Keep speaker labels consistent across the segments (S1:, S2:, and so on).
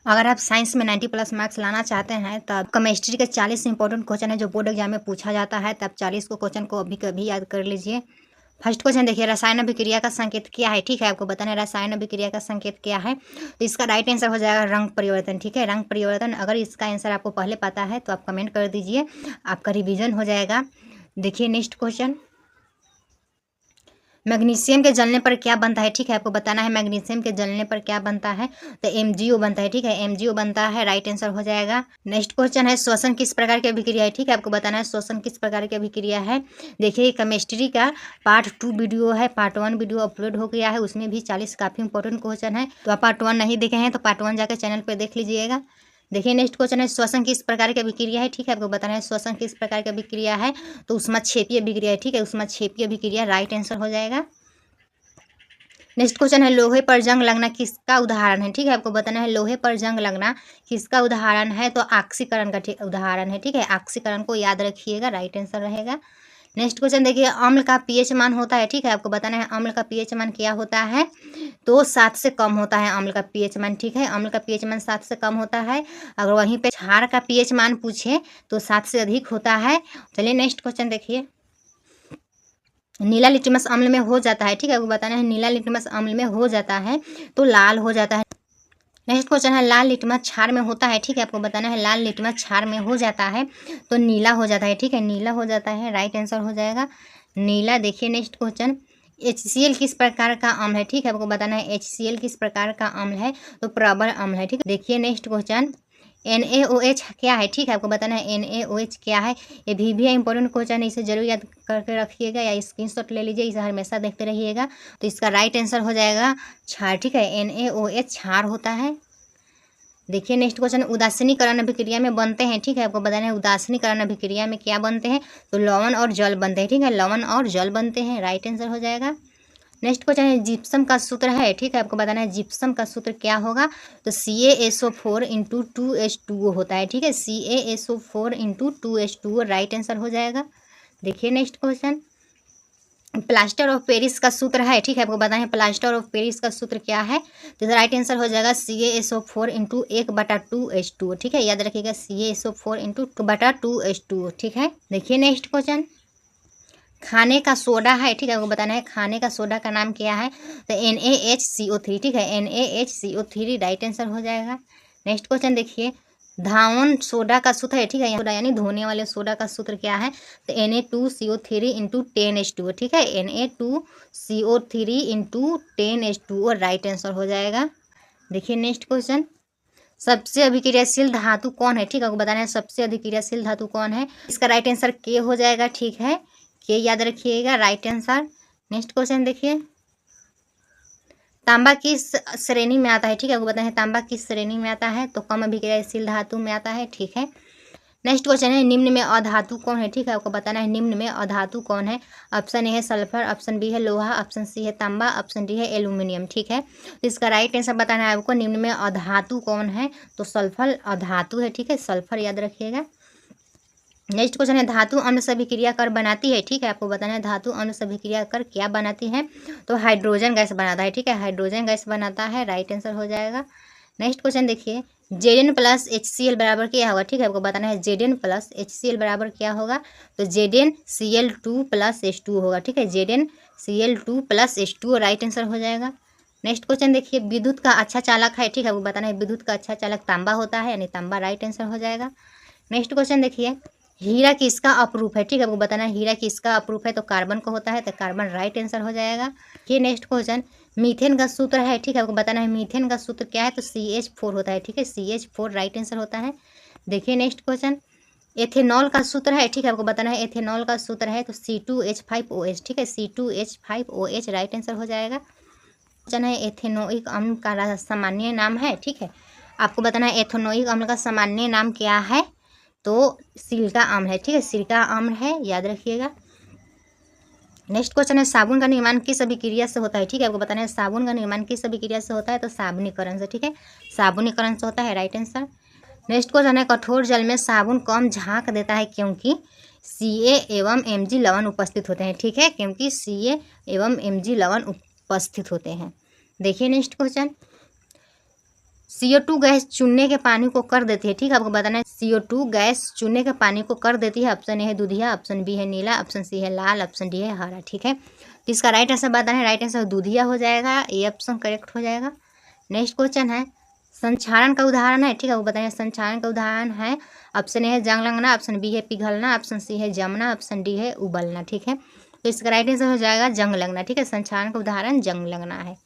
S1: अगर आप साइंस में 90+ मार्क्स लाना चाहते हैं तब केमिस्ट्री के 40 इंपॉर्टेंट क्वेश्चन है जो बोर्ड एग्जाम में पूछा जाता है, तब 40 को क्वेश्चन को अभी कभी याद कर लीजिए। फर्स्ट क्वेश्चन देखिए, रसायन अभिक्रिया का संकेत क्या है। ठीक है, आपको बताना है रसायन अभिक्रिया का संकेत क्या है। तो इसका राइट आंसर हो जाएगा रंग परिवर्तन। ठीक है, रंग परिवर्तन। अगर इसका आंसर आपको पहले पता है तो आप कमेंट कर दीजिए, आपका रिवीजन हो जाएगा। देखिए नेक्स्ट क्वेश्चन, मैग्नीशियम के जलने पर क्या बनता है। ठीक है, आपको बताना है मैग्नीशियम के जलने पर क्या बनता है। तो MgO बनता है। ठीक है, MgO बनता है, राइट आंसर हो जाएगा। नेक्स्ट क्वेश्चन है, श्वसन किस प्रकार की अभिक्रिया है। ठीक है, आपको बताना है श्वसन किस प्रकार की अभिक्रिया है। देखिए केमिस्ट्री का पार्ट 2 वीडियो है, पार्ट 1 वीडियो अपलोड हो गया है, उसमें भी 40 काफ़ी इंपॉर्टेंट क्वेश्चन है। तो आप पार्ट 1 नहीं देखे हैं तो पार्ट 1 जाकर चैनल पर देख लीजिएगा। देखिए नेक्स्ट क्वेश्चन है, श्वसन किस प्रकार की अभिक्रिया है। ठीक है, आपको बताना है श्वसन किस प्रकार की अभिक्रिया है। तो ऊष्माक्षेपीय अभिक्रिया है। ठीक है, ऊष्माक्षेपीय अभिक्रिया, राइट आंसर हो जाएगा। नेक्स्ट क्वेश्चन है, लोहे पर जंग लगना किसका उदाहरण है। ठीक है, आपको बताना है लोहे पर जंग लगना किसका उदाहरण है। तो ऑक्सीकरण का उदाहरण है। ठीक है, ऑक्सीकरण को याद रखिएगा, राइट आंसर रहेगा। नेक्स्ट क्वेश्चन देखिए, अम्ल का pH मान होता है। ठीक है, आपको बताना है अम्ल का pH मान क्या होता है। तो 7 से कम होता है अम्ल का pH मान। ठीक है, अम्ल का pH मान 7 से कम होता है। अगर वहीं पे क्षार का pH मान पूछे तो 7 से अधिक होता है। चलिए नेक्स्ट क्वेश्चन देखिए, नीला लिटमस अम्ल में हो जाता है। ठीक है, आपको बताना है नीला लिटमस अम्ल में हो जाता है तो लाल हो जाता है। नेक्स्ट क्वेश्चन है, लाल लिटमस क्षार में होता है। ठीक है, आपको बताना है लाल लिटमस क्षार में हो जाता है तो नीला हो जाता है। ठीक है, नीला हो जाता है, राइट आंसर हो जाएगा नीला। देखिए नेक्स्ट क्वेश्चन, HCl किस प्रकार का अम्ल है। ठीक है, आपको बताना है HCl किस प्रकार का अम्ल है। तो प्रबल अम्ल है। ठीक है, देखिए नेक्स्ट क्वेश्चन, NaOH क्या है। ठीक है, आपको बताना है NaOH क्या है। ये भी इंपॉर्टेंट क्वेश्चन है, इसे जरूर याद करके रखिएगा या स्क्रीनशॉट ले लीजिए, इसे हमेशा देखते रहिएगा। तो इसका राइट आंसर हो जाएगा क्षार। ठीक है, NaOH क्षार होता है। देखिए नेक्स्ट क्वेश्चन, उदासीनीकरण अभिक्रिया में बनते हैं। ठीक है, आपको बताना है उदासीनीकरण अभिक्रिया में क्या बनते हैं। तो लवण और जल बनते हैं। ठीक है, लवण और जल बनते हैं, राइट आंसर हो जाएगा। नेक्स्ट क्वेश्चन है, जिप्सम का सूत्र है। ठीक है, आपको बताना है जिप्सम का सूत्र क्या होगा। तो CaSO4 × 2H2O होता है। ठीक है, CaSO4 × 2H2O, राइट आंसर हो जाएगा। देखिए next question, plaster of Paris का सूत्र है। ठीक है, आपको बताना है प्लास्टर ऑफ पेरिस का सूत्र क्या है। तो राइट आंसर हो जाएगा CaSO4 × 1/2H2O। ठीक है, याद रखिएगा CaSO4 × 2/2H2O। ठीक है, देखिए नेक्स्ट क्वेश्चन, खाने का सोडा है। ठीक है, आपको बताना है खाने का सोडा का नाम क्या है। तो NaHCO3। ठीक है, NaHCO3, राइट आंसर हो जाएगा। नेक्स्ट क्वेश्चन देखिए, धावन सोडा का सूत्र है। ठीक है, सोडा यानी धोने वाले सोडा का सूत्र क्या है। तो Na2CO3 × 10H2O। ठीक है, Na2CO3 × 10H2O, राइट आंसर हो जाएगा। देखिए नेक्स्ट क्वेश्चन, सबसे अभिक्रियाशील धातु कौन है। ठीक है, आपको बताना है सबसे अभिक्रियाशील धातु कौन है। इसका राइट आंसर के हो जाएगा। ठीक है, के याद रखिएगा, राइट आंसर। नेक्स्ट क्वेश्चन देखिए, तांबा किस श्रेणी में आता है। ठीक है, आपको बताना है तांबा किस श्रेणी में आता है। तो कम अभिक्रियाशील धातु में आता है। ठीक है, नेक्स्ट क्वेश्चन है, निम्न में अधातु कौन है। ठीक है, आपको बताना है निम्न में अधातु कौन है। ऑप्शन ए है सल्फर, ऑप्शन बी है लोहा, ऑप्शन सी है तांबा, ऑप्शन डी है एल्यूमिनियम। ठीक है, तो इसका राइट आंसर बताना है आपको, निम्न में अधातु कौन है। तो सल्फर अधातु है। ठीक है, सल्फर याद रखिएगा। नेक्स्ट क्वेश्चन है, धातु अम्ल से अभिक्रिया कर बनाती है। ठीक है, आपको बताना है धातु अम्ल से अभिक्रिया कर क्या बनाती है। तो हाइड्रोजन गैस बनाता है। ठीक है, हाइड्रोजन गैस बनाता है, राइट आंसर हो जाएगा। नेक्स्ट क्वेश्चन देखिए, Zn + HCl बराबर क्या होगा। ठीक है, आपको बताना है Zn + HCl बराबर क्या होगा। तो ZnCl2 + H2O होगा। ठीक है, ZnCl2 + H2O, राइट आंसर हो जाएगा। नेक्स्ट क्वेश्चन देखिए, विद्युत का अच्छा चालक है। ठीक है, आपको बताना है विद्युत का अच्छा चालक तांबा होता है, यानी तांबा, राइट आंसर हो जाएगा। नेक्स्ट क्वेश्चन देखिए, हीरा किसका अपरूप है। ठीक है, आपको बताना है हीरा किसका अपरूप है। तो कार्बन का होता है, तो कार्बन, राइट आंसर हो जाएगा। ये नेक्स्ट क्वेश्चन, मीथेन का सूत्र है। ठीक है, आपको बताना है मीथेन का सूत्र क्या है। तो CH4 होता है। ठीक है, CH4, राइट आंसर होता है। देखिए नेक्स्ट क्वेश्चन, एथेनॉल का सूत्र है। ठीक है, आपको बताना है एथेनॉल का सूत्र है। तो C2H5OH। ठीक है, C2H5OH, राइट आंसर हो जाएगा। क्वेश्चन है, एथेनोइक अम्ल का सामान्य नाम है। ठीक है, आपको बताना है एथेनोइक अम्ल का सामान्य नाम क्या है। तो सिलिका अम्ल है। ठीक है, सिलिका अम्ल है, याद रखिएगा। नेक्स्ट क्वेश्चन है, साबुन का निर्माण किस अभिक्रिया से होता है। ठीक है, आपको बताना है साबुन का निर्माण किस अभिक्रिया से होता है। तो साबुनीकरण से। ठीक है, साबुनीकरण से होता है, राइट आंसर। नेक्स्ट क्वेश्चन है, कठोर जल में साबुन कम झाग देता है क्योंकि Ca एवं Mg लवण उपस्थित होते हैं। ठीक है, क्योंकि Ca एवं Mg लवण उपस्थित होते हैं। देखिए नेक्स्ट क्वेश्चन, CO2 गैस चूने के पानी को कर देती है, ठीक है, आपको बताना है CO2 गैस चूने के पानी को कर देती है। ऑप्शन ए है दूधिया, ऑप्शन बी है नीला, ऑप्शन सी है लाल, ऑप्शन डी है हरा, ठीक है। तो इसका राइट आंसर बताना है, राइट आंसर दूधिया हो जाएगा, ये ऑप्शन करेक्ट हो जाएगा। नेक्स्ट क्वेश्चन है संक्षारण का उदाहरण है, ठीक है, वो बताइए संक्षारण का उदाहरण है। ऑप्शन ए है जंग लगना, ऑप्शन बी है पिघलना, ऑप्शन सी है जमना, ऑप्शन डी है उबलना, ठीक है। तो इसका राइट आंसर हो जाएगा जंग लगना, ठीक है, संक्षारण का उदाहरण जंग लगना है।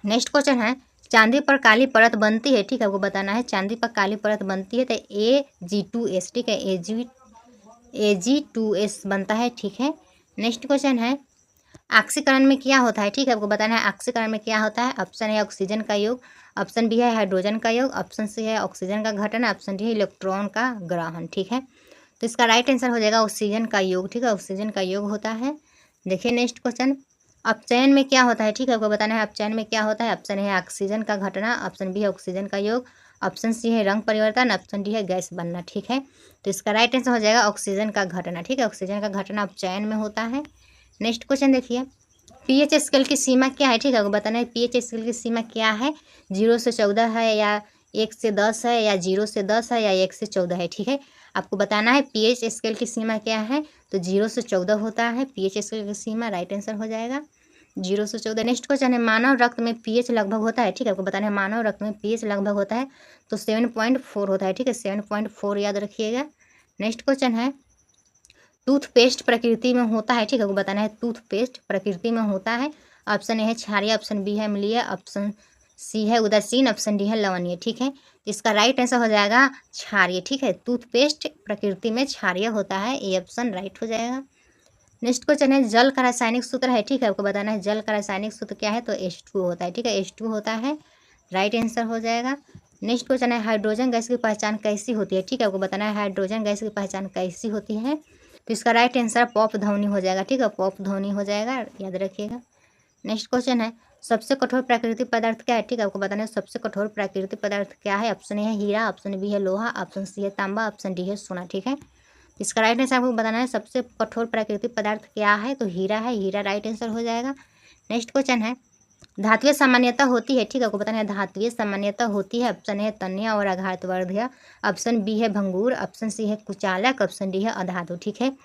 S1: नेक्स्ट क्वेश्चन है चांदी पर काली परत बनती है, ठीक है, आपको बताना है चांदी पर काली परत बनती है तो Ag2S, ठीक है, Ag2S बनता है, ठीक है। नेक्स्ट क्वेश्चन है ऑक्सीकरण में क्या होता है, ठीक है, आपको बताना है ऑक्सीकरण में क्या होता है। ऑप्शन है ऑक्सीजन का योग, ऑप्शन बी है हाइड्रोजन का योग, ऑप्शन सी है ऑक्सीजन का घटन, ऑप्शन डी है इलेक्ट्रॉन का ग्रहण, ठीक है। तो इसका राइट आंसर हो जाएगा ऑक्सीजन का योग, ठीक है, ऑक्सीजन का योग होता है। देखिए नेक्स्ट क्वेश्चन अपचयन में क्या होता है, ठीक है, आपको बताना है अपचयन में क्या होता है। ऑप्शन है ऑक्सीजन का घटना, ऑप्शन बी है ऑक्सीजन का योग, ऑप्शन सी है रंग परिवर्तन, ऑप्शन डी है गैस बनना, ठीक है। तो इसका राइट आंसर हो जाएगा ऑक्सीजन का घटना, ठीक है, ऑक्सीजन का घटना अपचयन में होता है। नेक्स्ट क्वेश्चन देखिए पीएच स्केल की सीमा क्या है, ठीक है, आपको बताना है पीएच स्केल की सीमा क्या है। 0 से 14 है या 1 से 10 है या 0 से 10 है या 1 से 14 है, ठीक है। आपको बताना है पीएच स्केल की सीमा क्या है, तो 0 से 14 होता है पीएच स्केल की सीमा, राइट आंसर हो जाएगा 0 से 14। नेक्स्ट क्वेश्चन है मानव रक्त में पीएच लगभग होता है, ठीक है, आपको बताना है मानव रक्त में पीएच लगभग होता है तो 7.4 होता है, ठीक है, 7.4 याद रखिएगा। नेक्स्ट क्वेश्चन है टूथपेस्ट प्रकृति में होता है, ठीक है, आपको बताना है टूथपेस्ट प्रकृति में होता है। ऑप्शन ए है क्षारीय, ऑप्शन बी है अम्लीय, ऑप्शन सी है उदासीन, ऑप्शन डी है लवणीय, ठीक है। तो इसका राइट आंसर हो जाएगा क्षारीय, ठीक है, टूथपेस्ट प्रकृति में क्षारीय होता है, ये ऑप्शन राइट हो जाएगा। नेक्स्ट क्वेश्चन है जल का रासायनिक सूत्र है, ठीक है, आपको बताना है जल का रासायनिक सूत्र क्या है, तो H2 होता है, ठीक है, H2 होता है, राइट आंसर हो जाएगा। नेक्स्ट क्वेश्चन है हाइड्रोजन गैस की पहचान कैसी होती है, ठीक है, आपको बताना है हाइड्रोजन गैस की पहचान कैसी होती है। तो इसका राइट आंसर पॉप ध्वनि हो जाएगा, ठीक है, पॉप ध्वनि हो जाएगा, याद रखिएगा। नेक्स्ट क्वेश्चन है सबसे कठोर प्राकृतिक पदार्थ क्या है, ठीक है, आपको बताना है सबसे कठोर प्राकृतिक पदार्थ क्या है। ऑप्शन ए है हीरा, ऑप्शन बी है लोहा, ऑप्शन सी है तांबा, ऑप्शन डी है सोना, ठीक है। इसका राइट आंसर आपको बताना है सबसे कठोर प्राकृतिक पदार्थ क्या है, तो हीरा है, हीरा राइट आंसर हो जाएगा। नेक्स्ट क्वेश्चन है धात्विक सामान्यता होती है, ठीक है, आपको बताना है धात्विक सामान्यता होती है। ऑप्शन है तन्य और आघातवर्धय, ऑप्शन बी है भंगूर, ऑप्शन सी है कुचालक, ऑप्शन डी है अधातु, ठीक है।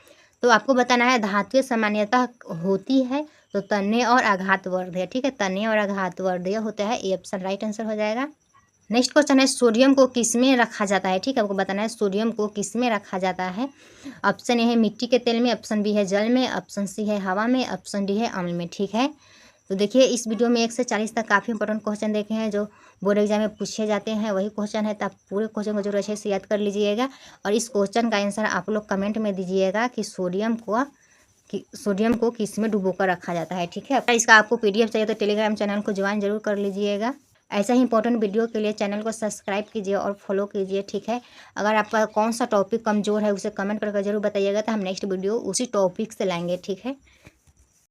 S1: तो आपको बताना है धात्विक सामान्यता होती है तो तन्य और आघातवर्धय, ठीक है, तन्य और आघातवर्धय होता है, ये ऑप्शन राइट आंसर हो जाएगा। नेक्स्ट क्वेश्चन है सोडियम को किस में रखा जाता है, ठीक है, आपको बताना है सोडियम को किस में रखा जाता है। ऑप्शन ए है मिट्टी के तेल में, ऑप्शन बी है जल में, ऑप्शन सी है हवा में, ऑप्शन डी है अम्ल में, ठीक है। तो देखिए इस वीडियो में 1 से 40 तक काफ़ी इंपॉर्टेंट क्वेश्चन देखे हैं जो बोर्ड एग्जाम में पूछे जाते हैं, वही क्वेश्चन है, तो आप पूरे क्वेश्चन को जरूर अच्छे से याद कर लीजिएगा और इस क्वेश्चन का आंसर आप लोग कमेंट में दीजिएगा कि सोडियम को किस में डुबो कर रखा जाता है, ठीक है। इसका आपको PDF चाहिए तो टेलीग्राम चैनल को ज्वाइन जरूर कर लीजिएगा। ऐसा ही इंपॉर्टेंट वीडियो के लिए चैनल को सब्सक्राइब कीजिए और फॉलो कीजिए, ठीक है। अगर आपका कौन सा टॉपिक कमज़ोर है उसे कमेंट करके जरूर बताइएगा, तो हम नेक्स्ट वीडियो उसी टॉपिक से लाएंगे, ठीक है।